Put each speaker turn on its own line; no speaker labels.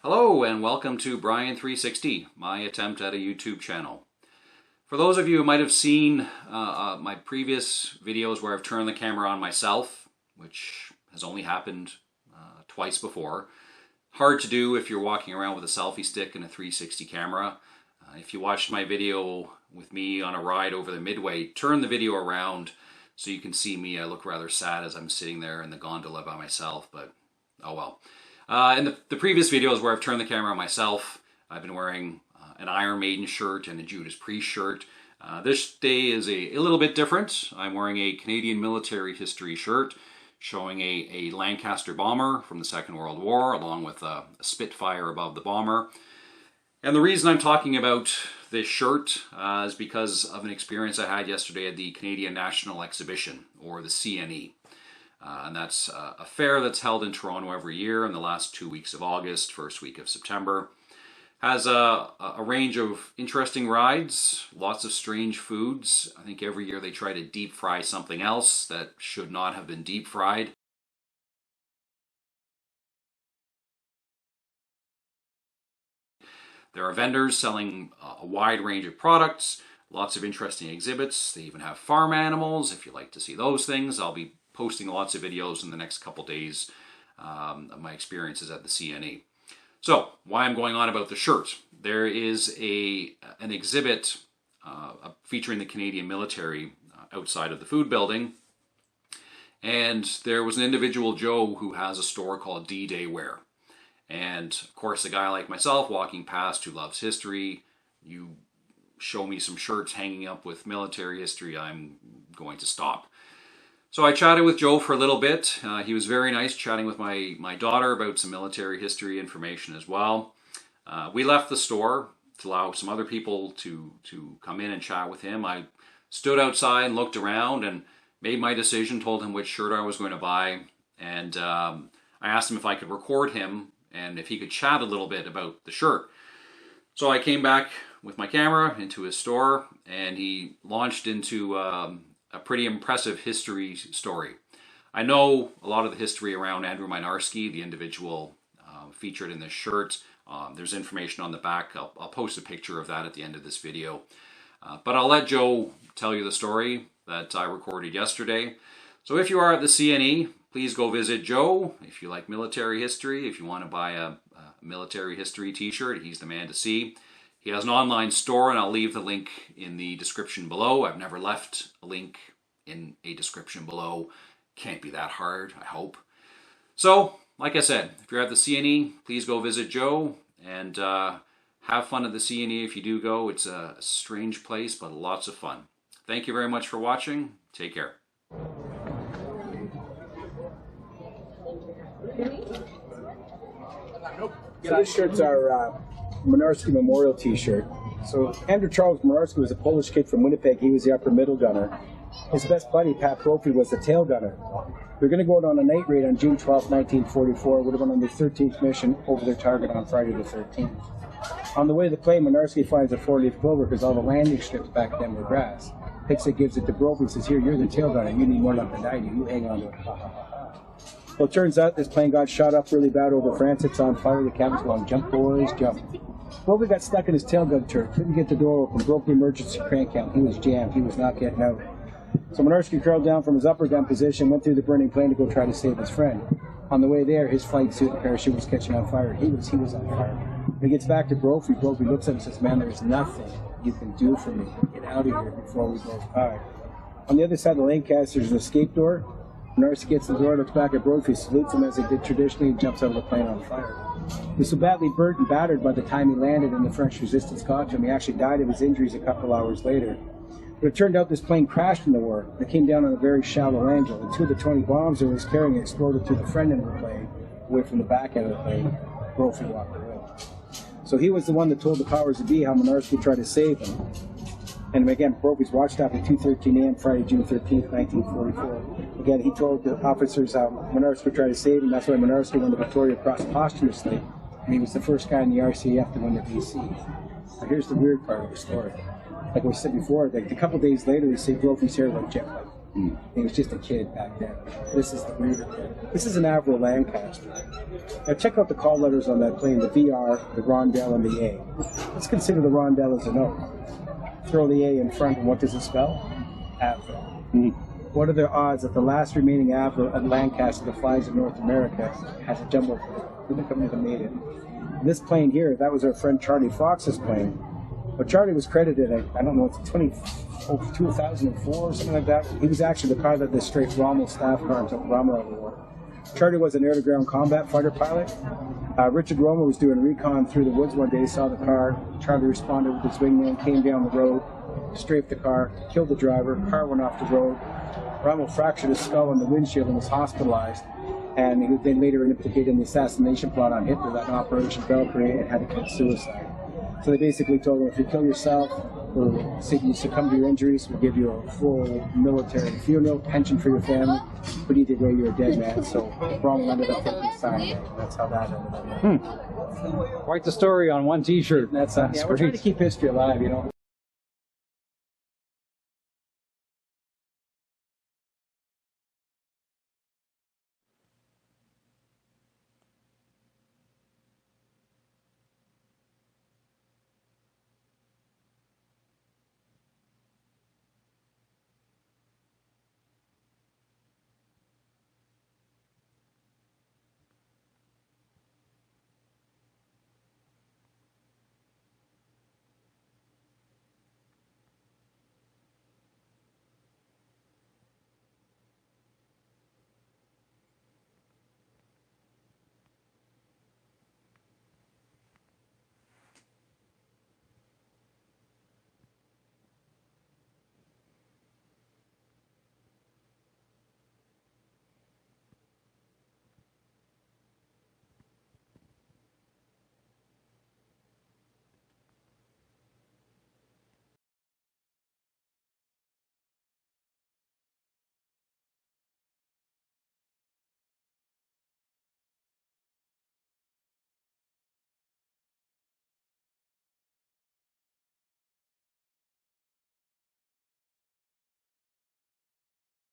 Hello and welcome to Brian360, my attempt at a YouTube channel. For those of you who might have seen my previous videos where I've turned the camera on myself, which has only happened twice before. Hard to do if you're walking around with a selfie stick and a 360 camera. If you watched my video with me on a ride over the Midway, turn the video around so you can see me. I look rather sad as I'm sitting there in the gondola by myself, but oh well. In the previous videos where I've turned the camera on myself, I've been wearing an Iron Maiden shirt and a Judas Priest shirt. This day is a little bit different. I'm wearing a Canadian military history shirt showing a Lancaster bomber from the Second World War along with a Spitfire above the bomber. And the reason I'm talking about this shirt is because of an experience I had yesterday at the Canadian National Exhibition, or the CNE. And that's a fair that's held in Toronto every year in the last 2 weeks of August, first week of September. Has a range of interesting rides, lots of strange foods. I think every year they try to deep fry something else that should not have been deep fried. There are vendors selling a wide range of products, lots of interesting exhibits. They even have farm animals if you like to see those things. I'll be posting lots of videos in the next couple days of my experiences at the CNE. So, why I'm going on about the shirt. There is an exhibit featuring the Canadian military outside of the food building. And there was an individual, Joe, who has a store called D-Day Wear. And, of course, a guy like myself walking past who loves history, you show me some shirts hanging up with military history, I'm going to stop. So I chatted with Joe for a little bit. He was very nice, chatting with my daughter about some military history information as well. We left the store to allow some other people to come in and chat with him. I stood outside and looked around and made my decision, told him which shirt I was going to buy, and I asked him if I could record him and if he could chat a little bit about the shirt. So I came back with my camera into his store and he launched into a pretty impressive history story. I know a lot of the history around Andrew Mynarski, the individual featured in this shirt. There's information on the back. I'll post a picture of that at the end of this video. But I'll let Joe tell you the story that I recorded yesterday. So if you are at the CNE, please go visit Joe. If you like military history, if you want to buy a military history t-shirt, he's the man to see. He has an online store, and I'll leave the link in the description below. I've never left a link in a description below. Can't be that hard, I hope. So, like I said, if you're at the CNE, please go visit Joe and have fun at the CNE if you do go. It's a strange place, but lots of fun. Thank you very much for watching. Take care.
So this shirt's our Mynarski Memorial t-shirt. So Andrew Charles Mynarski was a Polish kid from Winnipeg. He was the upper middle gunner. His best buddy, Pat Brophy, was the tail gunner. We were going to go out on a night raid on June 12, 1944. Would have been on their 13th mission over their target on Friday the 13th. On the way to the plane, Mynarski finds a 4-leaf clover because all the landing strips back then were grass. Picks it, gives it to Brophy, and says, "Here, you're the tail gunner. You need more luck than I do. You hang on to it." Well, it turns out this plane got shot up really bad over France. It's on fire. The captain's going, "Jump, boys, jump." Brophy got stuck in his tailgun turret. Couldn't get the door open. Broke the emergency crank out. He was jammed. He was not getting out. So Mynarski curled down from his upper gun position, went through the burning plane to go try to save his friend. On the way there, his flight suit and parachute was catching on fire. He was on fire. When he gets back to Brophy, Brophy looks at him and says, "Man, there's nothing you can do for me. Get out of here before we both die." On the other side of the Lancaster, there's an escape door. Mynarski gets to the door, looks back at Brophy, salutes him as he did traditionally, and jumps out of the plane on fire. He was so badly burnt and battered by the time he landed and the French resistance got to him, he actually died of his injuries a couple hours later. But it turned out this plane crashed in the war. It came down on a very shallow angle, and 2 of the 20 bombs it was carrying exploded through the front end of the plane, away from the back end of the plane. Brophy walked away. So he was the one that told the powers that be how Mynarski tried to save him. And again, Brophy's watched after 2:13 a.m. Friday, June 13th, 1944. Again, he told the officers how Mynarski tried to save him. That's why Mynarski won the Victoria Cross posthumously. And he was the first guy in the RCF to win the BC. Now here's the weird part of the story. Like we said before, like a couple days later, they say Brophy's hair looked jet black. He was just a kid back then. This is the breeder kid. This is an Avro Lancaster. Now check out the call letters on that plane, the VR, the Rondell, and the A. Let's consider the Rondell as an O. Throw the A in front, and what does it spell? Avro. What are the odds that the last remaining Avro at Lancaster that flies in North America has a jumbo plane? The company that made it. This plane here, that was our friend Charlie Fox's plane. But Charlie was credited, I don't know, it's 2004 or something like that. He was actually the pilot that strafed Rommel's staff car and took Rommel out of the war. Charlie was an air-to-ground combat fighter pilot. Richard Rommel was doing recon through the woods one day, saw the car. Charlie responded with his wingman, came down the road, strafed the car, killed the driver, car went off the road. Rommel fractured his skull on the windshield and was hospitalized. And he was then later implicated in the assassination plot on Hitler, that Operation Valkyrie, and had to commit suicide. So they basically told him, if you kill yourself or you succumb to your injuries, we'll give you a full military funeral, pension for your family, but either way, you're a dead man. So Rommel ended up taking the sign. That's how that ended up.
Quite the story on one T-shirt.
That's yeah, we're trying to keep history alive, you know.